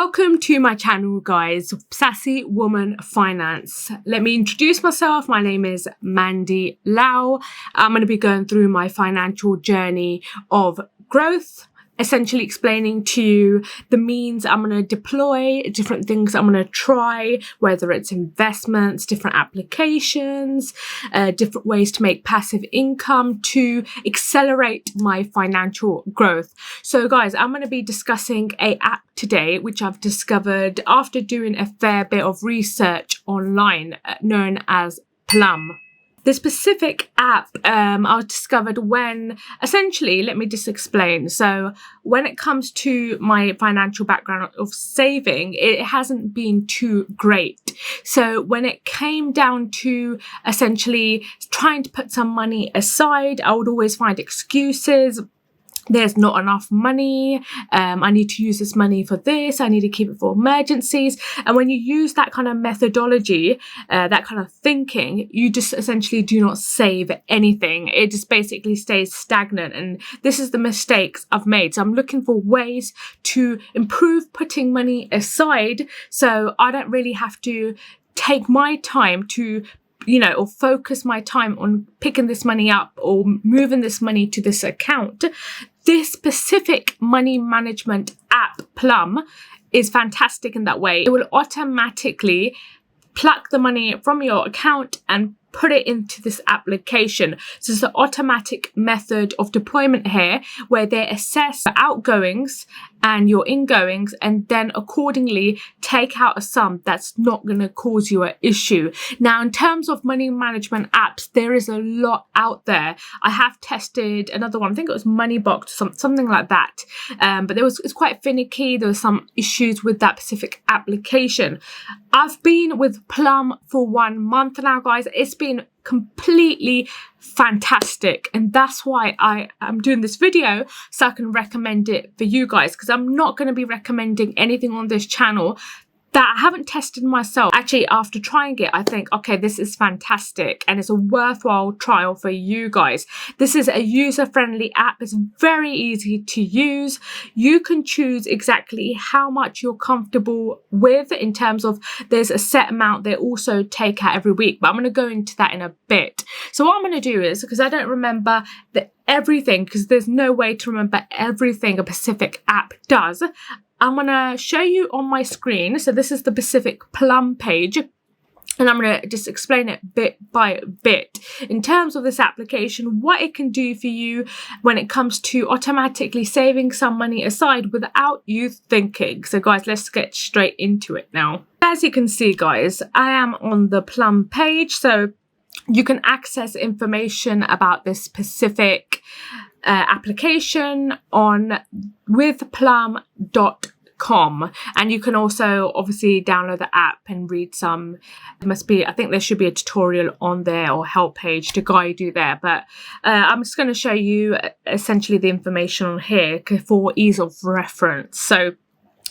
Welcome to my channel, guys, Sassy Woman Finance. Let me introduce myself. My name is Mandy Lall. I'm going to be going through my financial journey of growth, essentially explaining to you the means I'm going to deploy, different things I'm going to try, whether it's investments, different applications, different ways to make passive income to accelerate my financial growth. So guys, I'm going to be discussing an app today, which I've discovered after doing a fair bit of research online, known as Plum. This specific app I discovered when, essentially, let me just explain. So when it comes to my financial background of saving, it hasn't been too great. So when it came down to essentially trying to put some money aside, I would always find excuses. There's not enough money. I need to use this money for this. I need to keep it for emergencies. And when you use that kind of methodology, that kind of thinking, you just essentially do not save anything. It just basically stays stagnant. And this is the mistakes I've made. So I'm looking for ways to improve putting money aside so I don't really have to take my time to or focus my time on picking this money up or moving this money to this account. This specific money management app, Plum, is fantastic in that way. It will automatically pluck the money from your account and put it into this application. So it's an automatic method of deployment here where they assess the outgoings and your ingoings and then accordingly take out a sum that's not going to cause you an issue. Now, in terms of money management apps, there is a lot out there. I have tested another one. I think it was Moneybox or something like that. But it's quite finicky. There were some issues with that specific application. I've been with Plum for 1 month now, guys. It's been completely fantastic, and that's why I am doing this video, so I can recommend it for you guys, because I'm not going to be recommending anything on this channel that I haven't tested myself. Actually, after trying it, I think, okay, this is fantastic and it's a worthwhile trial for you guys. This is a user-friendly app. It's very easy to use. You can choose exactly how much you're comfortable with in terms of there's a set amount they also take out every week, but I'm going to go into that in a bit. So what I'm going to do is, because I don't remember everything, because there's no way to remember everything a Pacific app does, I'm going to show you on my screen. So this is the Pacific Plum page, and I'm going to just explain it bit by bit. In terms of this application, what it can do for you when it comes to automatically saving some money aside without you thinking. So guys, let's get straight into it now. As you can see, guys, I am on the Plum page. So you can access information about this specific application on withplum.com, and you can also obviously download the app and read some. I think there should be a tutorial on there or help page to guide you there, but I'm just going to show you essentially the information on here for ease of reference. So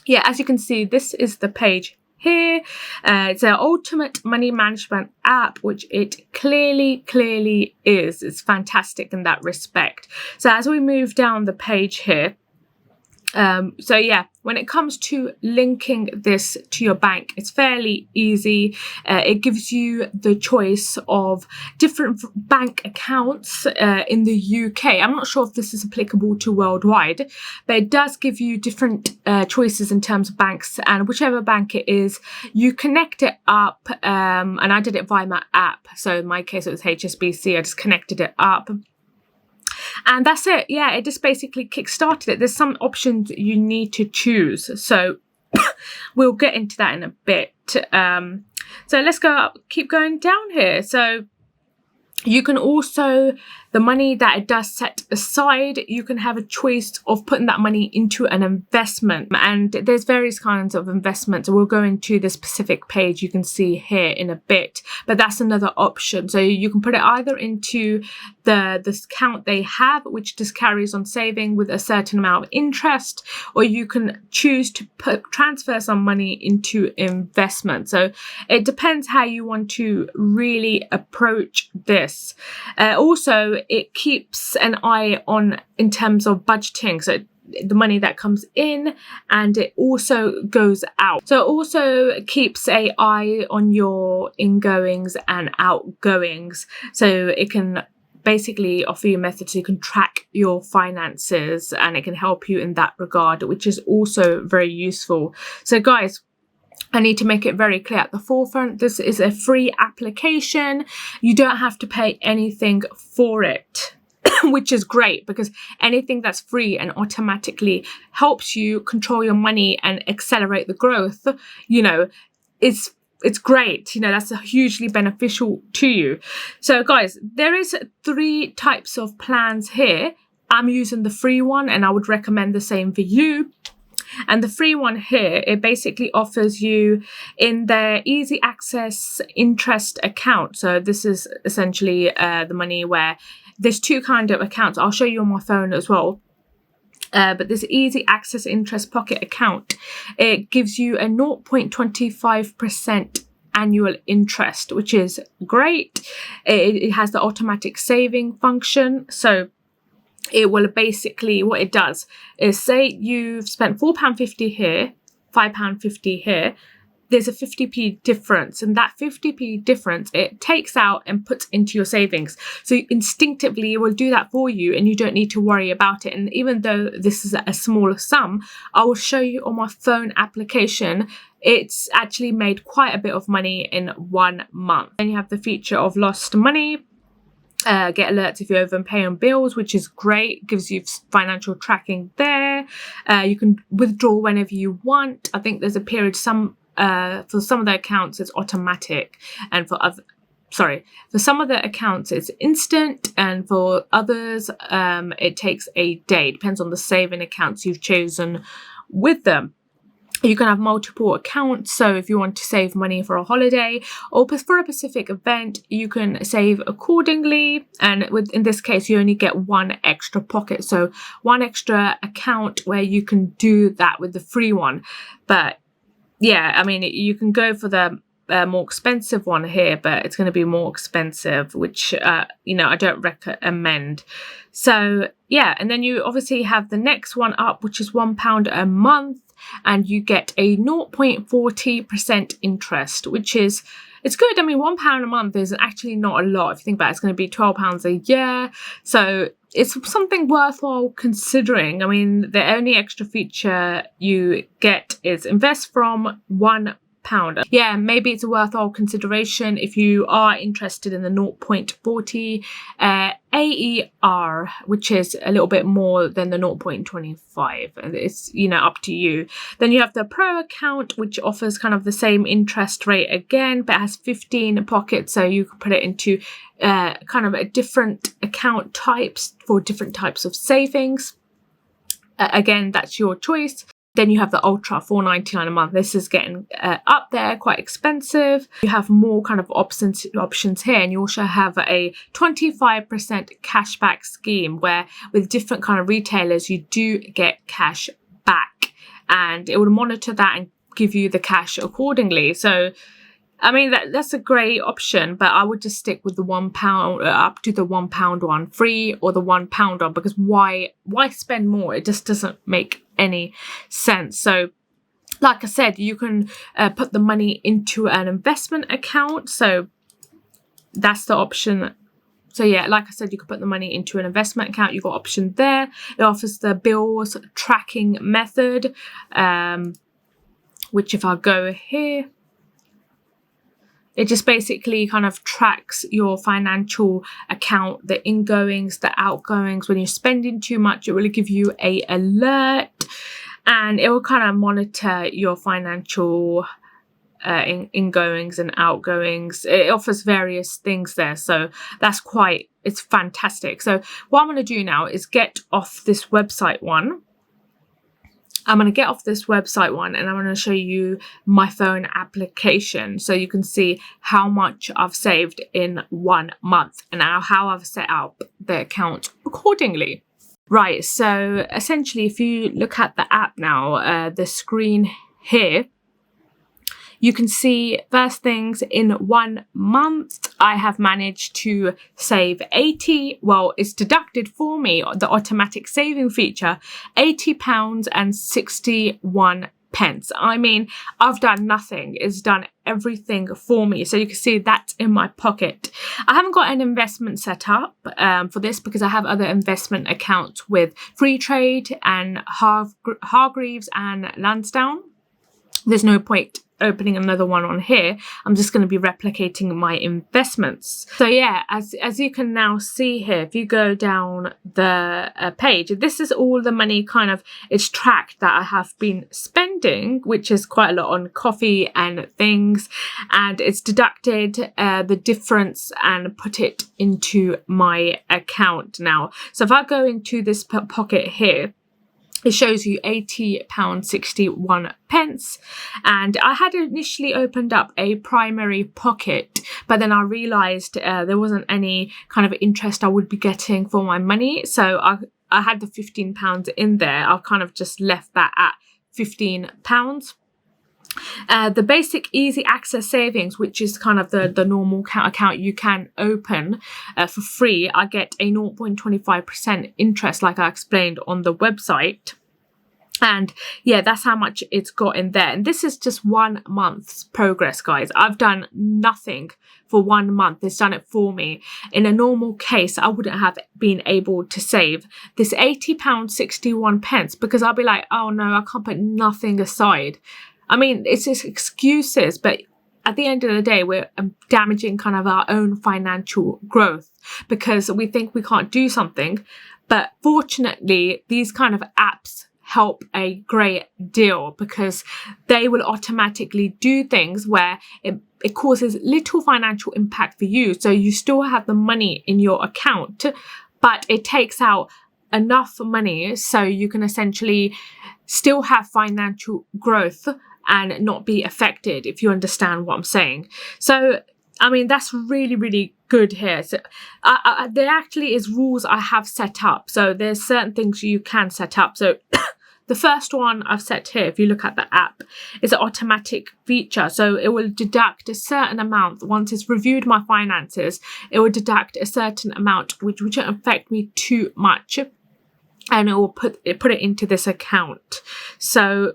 yeah, as you can see, this is the page here. It's an ultimate money management app, which it clearly is. It's fantastic in that respect. So as we move down the page here, so yeah, when it comes to linking this to your bank, it's fairly easy. It gives you the choice of different bank accounts in the UK. I'm not sure if this is applicable to worldwide, but it does give you different choices in terms of banks, and whichever bank it is, you connect it up. And I did it via my app. So in my case, it was HSBC. I just connected it up. And that's it. Yeah, it just basically kick-started it. There's some options you need to choose. So we'll get into that in a bit. So let's keep going down here. So you can also, the money that it does set aside, you can have a choice of putting that money into an investment. And there's various kinds of investments. We'll go into the specific page you can see here in a bit, but that's another option. So you can put it either into this account they have, which just carries on saving with a certain amount of interest, or you can choose to transfer some money into investment. So it depends how you want to really approach this. Also, it keeps an eye on in terms of budgeting. So the money that comes in, and it also goes out. So it also keeps an eye on your ingoings and outgoings. So it can basically offer you methods so you can track your finances, and it can help you in that regard, which is also very useful. So guys, I need to make it very clear at the forefront, this is a free application. You don't have to pay anything for it, which is great, because anything that's free and automatically helps you control your money and accelerate the growth, you know, it's great. You know, that's hugely beneficial to you. So guys, there is 3 types of plans here. I'm using the free one, and I would recommend the same for you. And the free one here, it basically offers you in their easy access interest account. So this is essentially the money where there's 2 kind of accounts. I'll show you on my phone as well. But this easy access interest pocket account, it gives you a 0.25% annual interest, which is great. It has the automatic saving function. So it will basically, what it does is, say you've spent £4.50 here, £5.50 here, there's a 50p difference, and that 50p difference it takes out and puts into your savings. So instinctively it will do that for you, and you don't need to worry about it. And even though this is a smaller sum, I will show you on my phone application, it's actually made quite a bit of money in 1 month. Then you have the feature of lost money. Get alerts if you overpay on bills, which is great. Gives you financial tracking there. You can withdraw whenever you want. I think there's a period for some of the accounts it's automatic, and for some of the accounts it's instant, and for others it takes a day. Depends on the saving accounts you've chosen with them. You can have multiple accounts, so if you want to save money for a holiday or for a specific event, you can save accordingly. And in this case, you only get 1 extra pocket, so 1 extra account where you can do that with the free one. But yeah, I mean, you can go for the more expensive one here, but it's going to be more expensive, which you know, I don't recommend. So yeah, and then you obviously have the next one up, which is £1 a month, and you get a 0.40% interest, which is, it's good. I mean, £1 a month is actually not a lot. If you think about it, it's going to be £12 a year. So it's something worthwhile considering. I mean, the only extra feature you get is invest from £1. Yeah, maybe it's a worthwhile consideration if you are interested in the 0.40 AER, which is a little bit more than the 0.25. And it's, you know, up to you. Then you have the Pro account, which offers kind of the same interest rate again, but it has 15 pockets, so you can put it into kind of a different account types for different types of savings. Again, that's your choice. Then you have the Ultra, £4.99 a month. This is getting up there, quite expensive. You have more kind of options here, and you also have a 25% cashback scheme where with different kind of retailers, you do get cash back, and it will monitor that and give you the cash accordingly. So I mean, that's a great option, but I would just stick with the £1 up to the £1 one free, or the £1 one, because why spend more? It just doesn't make any sense. So like I said, you can put the money into an investment account. So that's the option. So yeah, like I said, you can put the money into an investment account. You've got option there. It offers the bills tracking method, which if I go here, it just basically kind of tracks your financial account, the ingoings, the outgoings. When you're spending too much, it will give you an alert, and it will kind of monitor your financial ingoings and outgoings. It offers various things there, so it's fantastic. So what I'm going to do now is get off this website one. I'm going to get off this website one, and I'm going to show you my phone application so you can see how much I've saved in 1 month and how I've set up the account accordingly. Right, so essentially if you look at the app now, the screen here, you can see first things in 1 month, I have managed to save it's deducted for me, the automatic saving feature, £80.61. I mean, I've done nothing. It's done everything for me. So you can see that's in my pocket. I haven't got an investment set up for this because I have other investment accounts with Free Trade and Hargreaves and Lansdowne. There's no point opening another one on here. I'm just going to be replicating my investments. So yeah, as you can now see here, if you go down the page, this is all the money it's tracked that I have been spending, which is quite a lot on coffee and things, and it's deducted the difference and put it into my account now. So if I go into this pocket here, it shows you £80.61. And I had initially opened up a primary pocket, but then I realised there wasn't any kind of interest I would be getting for my money. So I had the £15 in there. I've kind of just left that at £15. The basic easy access savings, which is kind of the normal account you can open for free, I get a 0.25% interest, like I explained on the website. And yeah, that's how much it's got in there. And this is just 1 month's progress, guys. I've done nothing for 1 month. It's done it for me. In a normal case, I wouldn't have been able to save this £80.61 because I'll be like, oh no, I can't put nothing aside. I mean, it's just excuses, but at the end of the day, we're damaging kind of our own financial growth because we think we can't do something. But fortunately, these kind of apps help a great deal because they will automatically do things where it causes little financial impact for you. So you still have the money in your account, but it takes out enough money so you can essentially still have financial growth and not be affected, if you understand what I'm saying. So, I mean, that's really, really good here. So there actually is rules I have set up. So there's certain things you can set up. So the first one I've set here, if you look at the app, is an automatic feature. So it will deduct a certain amount. Once it's reviewed my finances, it will deduct a certain amount, which won't affect me too much. And it will put it into this account. So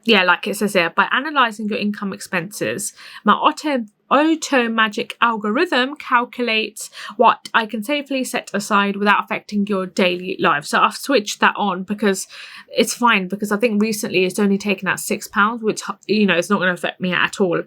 yeah, like it says here, by analysing your income expenses, my auto magic algorithm calculates what I can safely set aside without affecting your daily life. So I've switched that on because it's fine, because I think recently it's only taken out £6, which, you know, it's not going to affect me at all.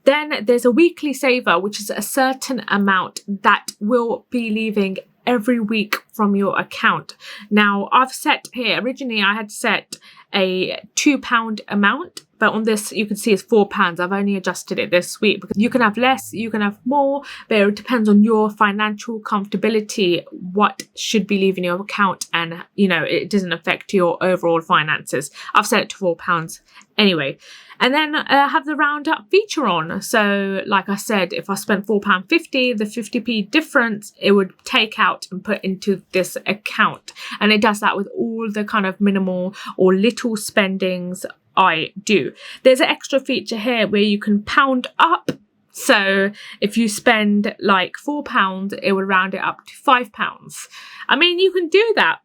Then there's a weekly saver, which is a certain amount that will be leaving every week from your account. Now I've set here, originally I had set a £2 amount, but on this you can see it's £4. I've only adjusted it this week because you can have less, you can have more, but it depends on your financial comfortability what should be leaving your account, and you know, it doesn't affect your overall finances. I've set it to £4 anyway. And then I have the round up feature on. So like I said, if I spent £4.50, the 50p difference, it would take out and put into this account. And it does that with all the kind of minimal or little spendings I do. There's an extra feature here where you can pound up. So if you spend like £4, it would round it up to £5. I mean, you can do that.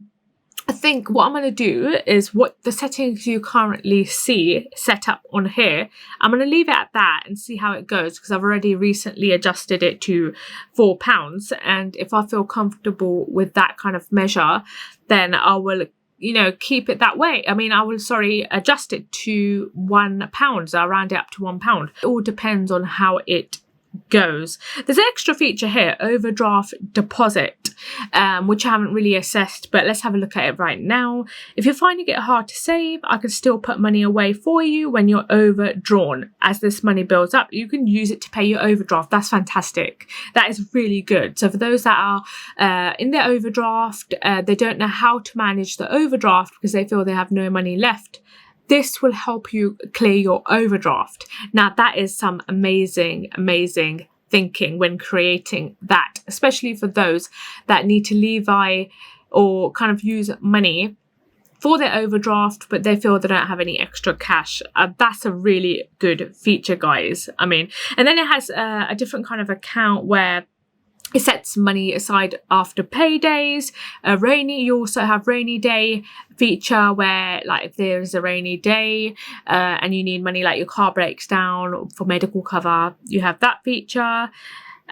I think what I'm going to do is what the settings you currently see set up on here, I'm going to leave it at that and see how it goes, because I've already recently adjusted it to £4. And if I feel comfortable with that kind of measure, then I will, you know, keep it that way. I mean, I will, adjust it to £1. So I'll round it up to £1. It all depends on how it goes. There's an extra feature here, overdraft deposit, which I haven't really assessed, but let's have a look at it right now. If you're finding it hard to save, I can still put money away for you when you're overdrawn. As this money builds up, you can use it to pay your overdraft. That's fantastic. That is really good. So for those that are in their overdraft, they don't know how to manage the overdraft because they feel they have no money left, this will help you clear your overdraft. Now, that is some amazing, amazing thinking when creating that, especially for those that need to levi or kind of use money for their overdraft, but they feel they don't have any extra cash. That's a really good feature, guys. I mean, and then it has a different kind of account where it sets money aside after paydays. You also have rainy day feature where, like, if there's a rainy day and you need money, like your car breaks down for medical cover, you have that feature.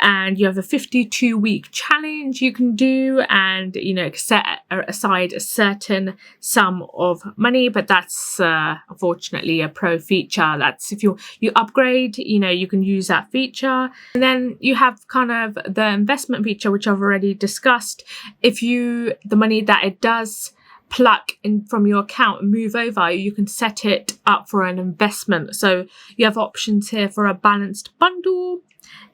And you have a 52-week challenge you can do, and set aside a certain sum of money. But that's unfortunately a pro feature. That's if you upgrade, you can use that feature. And then you have kind of the investment feature, which I've already discussed. If the money that it does pluck in from your account and move over, you can set it up for an investment. So you have options here for a balanced bundle.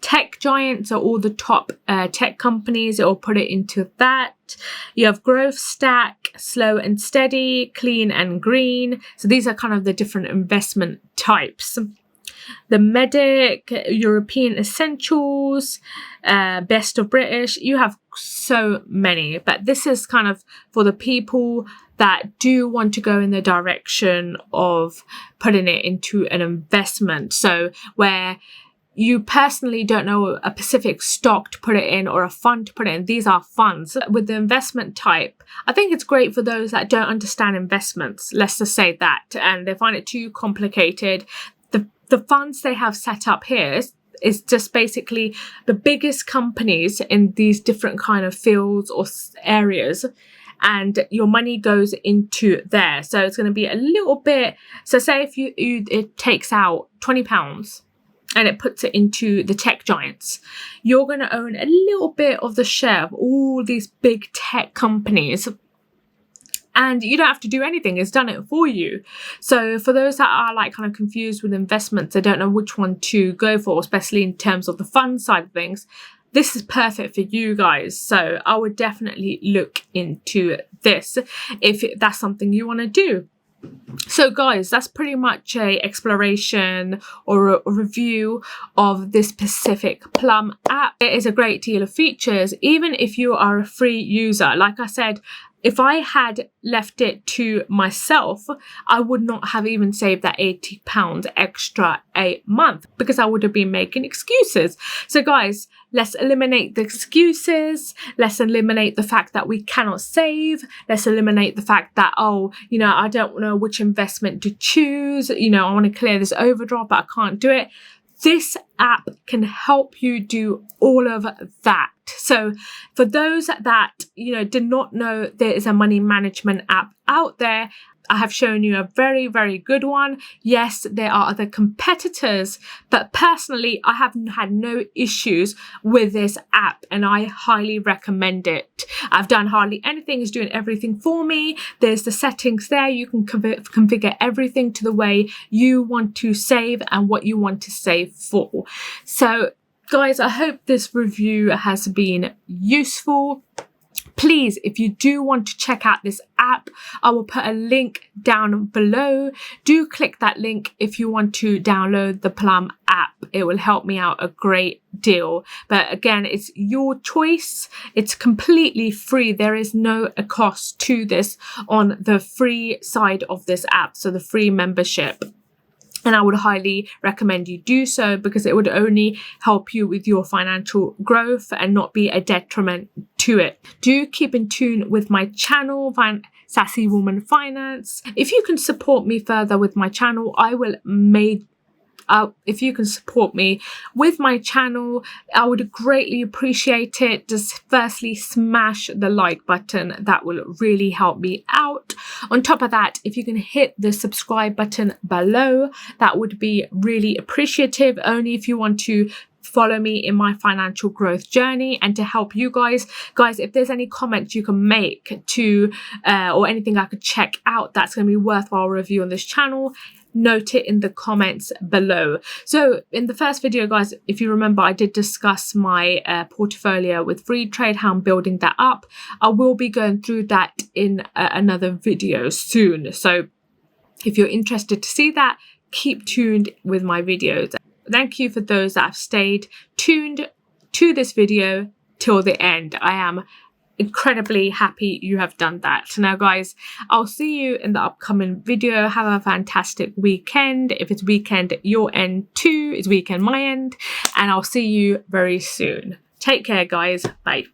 Tech giants are all the top tech companies. It will put it into that. You have growth stack, slow and steady, clean and green. So these are kind of the different investment types. The medic, European essentials, best of British. You have so many, but this is kind of for the people that do want to go in the direction of putting it into an investment. So where you personally don't know a specific stock to put it in or a fund to put it in. These are funds. With the investment type, I think it's great for those that don't understand investments. Let's just say that. And they find it too complicated. The funds they have set up here is just basically the biggest companies in these different kind of fields or areas. And your money goes into there. So it's going to be a little bit. So say if it takes out £20. And it puts it into the tech giants, you're going to own a little bit of the share of all these big tech companies. And you don't have to do anything. It's done it for you. So for those that are like kind of confused with investments, they don't know which one to go for, especially in terms of the fund side of things, this is perfect for you guys. So I would definitely look into this if that's something you want to do. So guys, that's pretty much a exploration or a review of this specific Plum app. It is a great deal of features, even if you are a free user. Like I said, if I had left it to myself, I would not have even saved that £80 extra a month because I would have been making excuses. So guys, let's eliminate the excuses. Let's eliminate the fact that we cannot save. Let's eliminate the fact that, I don't know which investment to choose. I want to clear this overdraft, but I can't do it. This app can help you do all of that. So for those that, did not know there is a money management app out there, I have shown you a very, very good one. Yes, there are other competitors, but personally, I have had no issues with this app and I highly recommend it. I've done hardly anything. It's doing everything for me. There's the settings there. You can configure everything to the way you want to save and what you want to save for. So guys, I hope this review has been useful. Please, if you do want to check out this app, I will put a link down below. Do click that link if you want to download the Plum app. It will help me out a great deal. But again, it's your choice. It's completely free. There is no cost to this on the free side of this app, so the free membership. And I would highly recommend you do so because it would only help you with your financial growth and not be a detriment to it. Do keep in tune with my channel, Sassy Woman Finance. If you can support me further with my channel, if you can support me with my channel, I would greatly appreciate it. Just firstly, smash the like button. That will really help me out. On top of that, if you can hit the subscribe button below, that would be really appreciative. Only if you want to follow me in my financial growth journey and to help you guys. Guys, if there's any comments you can make to or anything I could check out that's going to be worthwhile review on this channel, note it in the comments below. So in the first video, guys, if you remember, I did discuss my portfolio with free trade, how I'm building that up. I will be going through that in another video soon. So if you're interested to see that, keep tuned with my videos. Thank you for those that have stayed tuned to this video till the end. I am incredibly happy you have done that. Now guys, I'll see you in the upcoming video. Have a fantastic weekend. If it's weekend your end too, it's weekend my end, and I'll see you very soon. Take care guys. Bye.